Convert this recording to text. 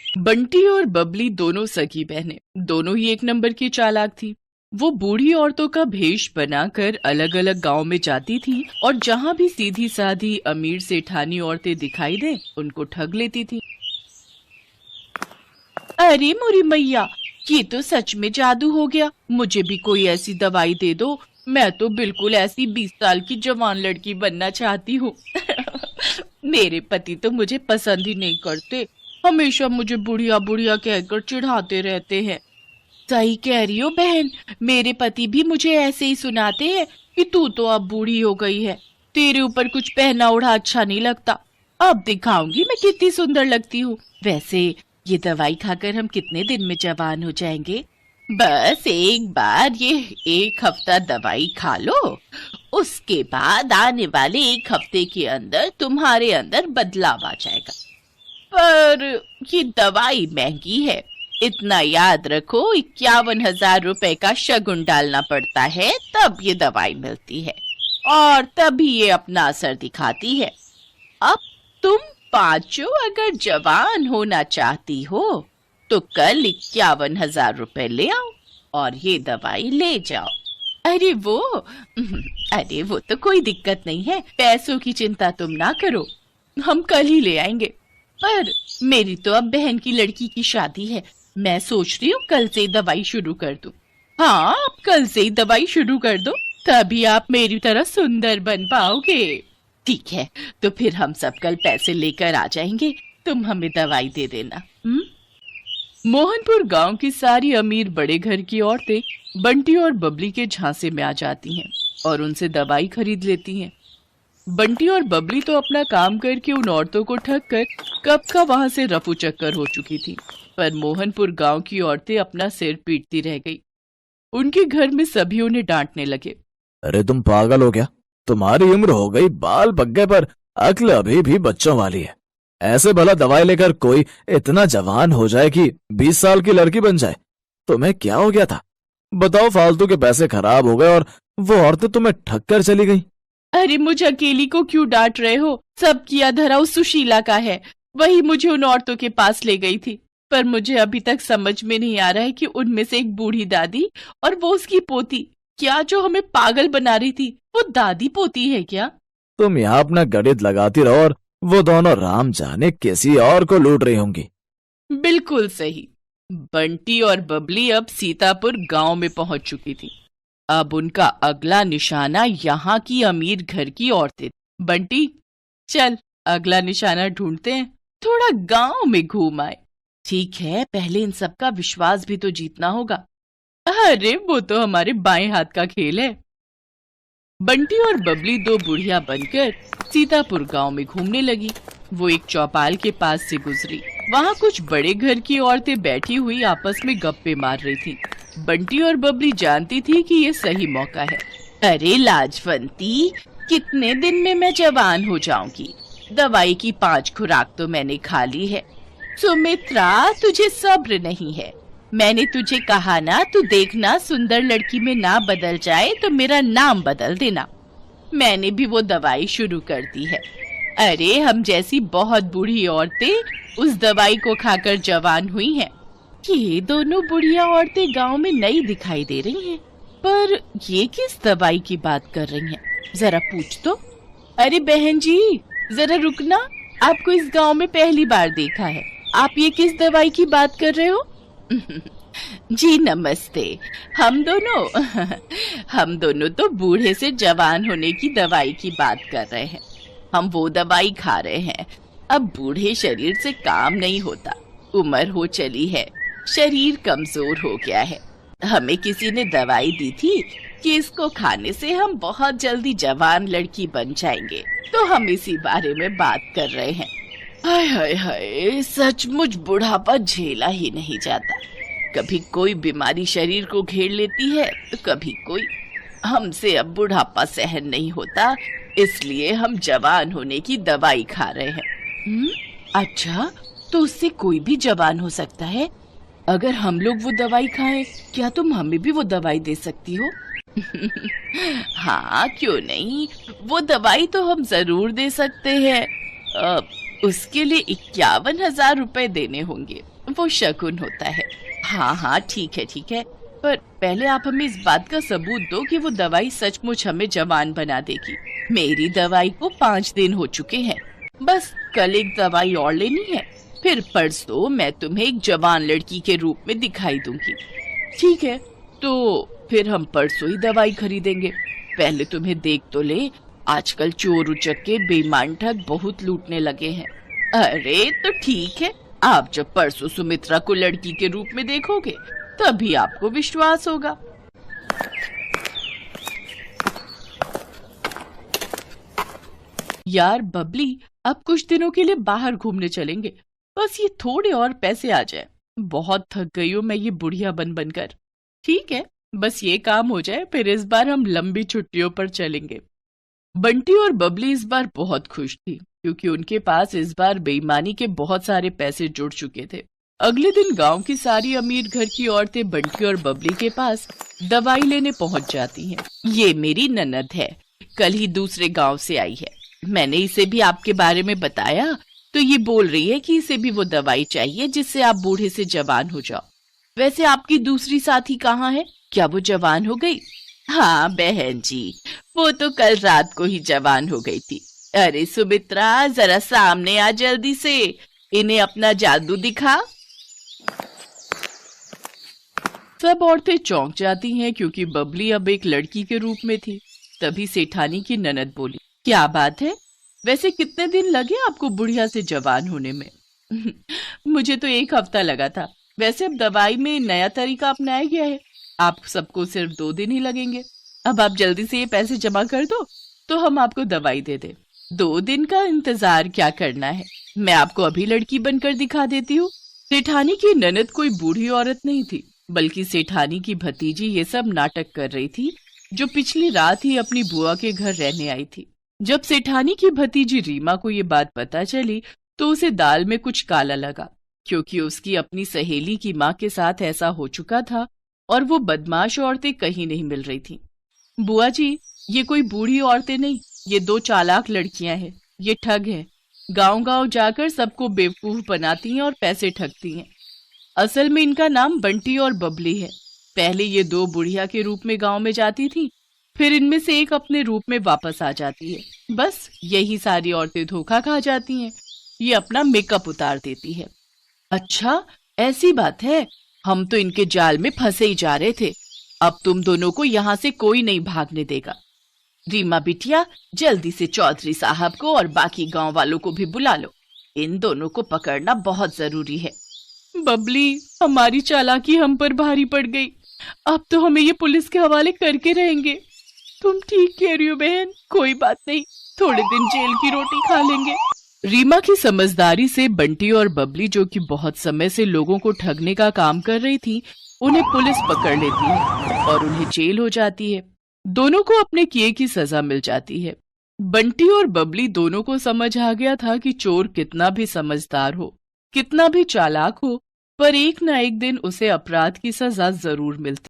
बंटी और बबली दोनों सगी बहनें, दोनों ही एक नंबर की चालाक थी। वो बूढ़ी औरतों का भेष बनाकर अलग अलग गांव में जाती थी और जहां भी सीधी साधी अमीर सेठानी औरतें दिखाई दे उनको ठग लेती थी। अरे मोरी मैया, ये तो सच में जादू हो गया। मुझे भी कोई ऐसी दवाई दे दो। मैं तो बिल्कुल ऐसी 20 साल की जवान लड़की बनना चाहती हूँ। मेरे पति तो मुझे पसंद ही नहीं करते, हमेशा मुझे बुढ़िया बुढ़िया कहकर चिढ़ाते रहते हैं। सही कह रही हो बहन, मेरे पति भी मुझे ऐसे ही सुनाते हैं कि तू तो अब बूढ़ी हो गई है, तेरे ऊपर कुछ पहना ओढ़ा अच्छा नहीं लगता। अब दिखाऊंगी मैं कितनी सुंदर लगती हूँ। वैसे ये दवाई खाकर हम कितने दिन में जवान हो जाएंगे? बस एक बार ये 1 हफ्ता दवाई खा लो, उसके बाद आने वाले 1 हफ्ते के अंदर तुम्हारे अंदर बदलाव आ जाएगा। पर ये दवाई महंगी है, इतना याद रखो, 51,000 रुपए का शगुन डालना पड़ता है तब ये दवाई मिलती है और तभी ये अपना असर दिखाती है। अब तुम पांचों अगर जवान होना चाहती हो तो कल 51,000 रुपए ले आओ और ये दवाई ले जाओ। अरे वो अरे वो तो कोई दिक्कत नहीं है, पैसों की चिंता तुम ना करो, हम कल ही ले आएंगे। पर मेरी तो अब बहन की लड़की की शादी है, मैं सोच रही हूँ कल से ही दवाई शुरू कर दूं। हाँ, आप कल से ही दवाई शुरू कर दो, तभी आप मेरी तरह सुंदर बन पाओगे। ठीक है, तो फिर हम सब कल पैसे लेकर आ जाएंगे, तुम हमें दवाई दे देना। मोहनपुर गांव की सारी अमीर बड़े घर की औरतें बंटी और बबली के झांसे में आ जाती हैं और उनसे दवाई खरीद लेती हैं। बंटी और बबली तो अपना काम करके उन औरतों को ठग कर कब का वहां से रफू चक्कर हो चुकी थी, पर मोहनपुर गांव की औरतें अपना सिर पीटती रह गई। उनके घर में सभी उन्हें डांटने लगे। अरे तुम पागल हो क्या? तुम्हारी उम्र हो गई, बाल पक गए, पर अक्ल अभी भी बच्चों वाली है। ऐसे भला दवाई लेकर कोई इतना जवान हो जाए कि 20 साल की लड़की बन जाए? तुम्हें क्या हो गया था? बताओ, फालतू के पैसे खराब हो गए और वो औरतें तुम्हें ठग कर चली गई। अरे मुझे अकेली को क्यों डांट रहे हो? सब किया धरा उस सुशीला का है, वही मुझे उन औरतों के पास ले गई थी। पर मुझे अभी तक समझ में नहीं आ रहा है कि उनमें से एक बूढ़ी दादी और वो उसकी पोती, क्या जो हमें पागल बना रही थी वो दादी पोती है क्या? तुम यहाँ अपना गणित लगाती रहो और वो दोनों राम जाने किसी और को लूट रही होंगी। बिल्कुल सही। बंटी और बबली अब सीतापुर गांव में पहुंच चुकी थी। अब उनका अगला निशाना यहाँ की अमीर घर की औरतें। बंटी, चल अगला निशाना ढूंढते हैं, थोड़ा गांव में घूम आए। ठीक है, पहले इन सब का विश्वास भी तो जीतना होगा। अरे वो तो हमारे बाएं हाथ का खेल है। बंटी और बबली दो बुढ़िया बनकर सीतापुर गांव में घूमने लगी। वो एक चौपाल के पास से गुजरी, वहाँ कुछ बड़े घर की औरतें बैठी हुई आपस में गप्पे मार रही थी। बंटी और बबली जानती थी कि ये सही मौका है। अरे लाजवंती, कितने दिन में मैं जवान हो जाऊंगी? दवाई की 5 खुराक तो मैंने खा ली है। सुमित्रा, तुझे सब्र नहीं है। मैंने तुझे कहा ना, तू देखना सुंदर लड़की में ना बदल जाए तो मेरा नाम बदल देना। मैंने भी वो दवाई शुरू कर दी है। अरे हम जैसी बहुत बूढ़ी औरतें उस दवाई को खाकर जवान हुई हैं। ये दोनों बुढ़िया औरतें गांव में नई दिखाई दे रही हैं, पर ये किस दवाई की बात कर रही हैं? जरा पूछ तो। अरे बहन जी, जरा रुकना, आपको इस गांव में पहली बार देखा है, आप ये किस दवाई की बात कर रहे हो? जी नमस्ते। हम दोनों तो बूढ़े से जवान होने की दवाई की बात कर रहे हैं। हम वो दवाई खा रहे हैं। अब बूढ़े शरीर से काम नहीं होता, उम्र हो चली है, शरीर कमजोर हो गया है। हमें किसी ने दवाई दी थी कि इसको खाने से हम बहुत जल्दी जवान लड़की बन जाएंगे, तो हम इसी बारे में बात कर रहे हैं। हाय हाय हाय, सचमुच बुढ़ापा झेला ही नहीं जाता। कभी कोई बीमारी शरीर को घेर लेती है तो कभी कोई। हमसे अब बुढ़ापा सहन नहीं होता, इसलिए हम जवान होने की दवाई खा रहे हैं। अच्छा, तो उससे कोई भी जवान हो सकता है? अगर हम लोग वो दवाई खाएं, क्या तुम हमें भी वो दवाई दे सकती हो? हाँ, क्यों नहीं, वो दवाई तो हम जरूर दे सकते हैं। उसके लिए 51,000 रुपए देने होंगे, वो शकुन होता है। हाँ हाँ ठीक है, पर पहले आप हमें इस बात का सबूत दो कि वो दवाई सचमुच हमें जवान बना देगी। मेरी दवाई को 5 दिन हो चुके हैं, बस कल एक दवाई और लेनी है, फिर परसों मैं तुम्हें एक जवान लड़की के रूप में दिखाई दूंगी। ठीक है, तो फिर हम परसों ही दवाई खरीदेंगे। पहले तुम्हें देख तो ले, आजकल चोर उचक्के बेईमान ठग बहुत लूटने लगे हैं। अरे तो ठीक है, आप जब परसों सुमित्रा को लड़की के रूप में देखोगे तभी आपको विश्वास होगा। यार बबली, अब कुछ दिनों के लिए बाहर घूमने चलेंगे, बस ये थोड़े और पैसे आ जाए। बहुत थक गई हूँ मैं ये बुढ़िया बन बनकर। ठीक है, बस ये काम हो जाए, फिर इस बार हम लंबी छुट्टियों पर चलेंगे। बंटी और बबली इस बार बहुत खुश थी क्योंकि उनके पास इस बार बेईमानी के बहुत सारे पैसे जुड़ चुके थे। अगले दिन गांव की सारी अमीर घर की औरतें बंटी और बबली के पास दवाई लेने पहुंच जाती हैं। ये मेरी ननद है, कल ही दूसरे गांव से आई है। मैंने इसे भी आपके बारे में बताया तो ये बोल रही है कि इसे भी वो दवाई चाहिए जिससे आप बूढ़े से जवान हो जाओ। वैसे आपकी दूसरी साथी कहाँ है? क्या वो जवान हो गई? हाँ बहन जी, वो तो कल रात को ही जवान हो गई थी। अरे सुमित्रा, जरा सामने आ जल्दी से, इन्हें अपना जादू दिखा। सब औरतें चौंक जाती हैं क्योंकि बबली अब एक लड़की के रूप में थी। तभी सेठानी की ननद बोली, क्या बात है, वैसे कितने दिन लगे आपको बुढ़िया से जवान होने में? मुझे तो 1 हफ्ता लगा था। वैसे अब दवाई में नया तरीका अपनाया गया है, आप सबको सिर्फ 2 दिन ही लगेंगे। अब आप जल्दी से ये पैसे जमा कर दो तो हम आपको दवाई दे दे। 2 दिन का इंतजार क्या करना है, मैं आपको अभी लड़की बनकर दिखा देती हूँ। सेठानी की ननद कोई बूढ़ी औरत नहीं थी, बल्कि सेठानी की भतीजी ये सब नाटक कर रही थी, जो पिछली रात ही अपनी बुआ के घर रहने आई थी। जब सेठानी की भतीजी रीमा को ये बात पता चली तो उसे दाल में कुछ काला लगा, क्योंकि उसकी अपनी सहेली की माँ के साथ ऐसा हो चुका था और वो बदमाश औरतें कहीं नहीं मिल रही थीं। बुआ जी, ये कोई बूढ़ी औरतें नहीं, ये 2 चालाक लड़कियां हैं। ये ठग हैं, गांव-गांव जाकर सबको बेवकूफ बनाती हैं और पैसे ठगती हैं। असल में इनका नाम बंटी और बबली है। पहले ये 2 बुढ़िया के रूप में गांव में जाती थी, फिर इनमें से एक अपने रूप में वापस आ जाती है। बस यही सारी औरतें धोखा खा जाती हैं, ये अपना मेकअप उतार देती है। अच्छा ऐसी बात है, हम तो इनके जाल में फंसे ही जा रहे थे। अब तुम दोनों को यहाँ से कोई नहीं भागने देगा। रीमा बिटिया, जल्दी से चौधरी साहब को और बाकी गांव वालों को भी बुला लो, इन दोनों को पकड़ना बहुत जरूरी है। बबली, हमारी चालाकी हम पर भारी पड़ गई, अब तो हमें ये पुलिस के हवाले करके रहेंगे। तुम ठीक कह रही हो बहन, कोई बात नहीं, थोड़े दिन जेल की रोटी खा लेंगे। रीमा की समझदारी से बंटी और बबली, जो कि बहुत समय से लोगों को ठगने का काम कर रही थी, उन्हें पुलिस पकड़ लेती है और उन्हें जेल हो जाती है। दोनों को अपने किए की सजा मिल जाती है। बंटी और बबली दोनों को समझ आ गया था कि चोर कितना भी समझदार हो, कितना भी चालाक हो, पर एक न एक दिन उसे अपराध की सजा जरूर मिलती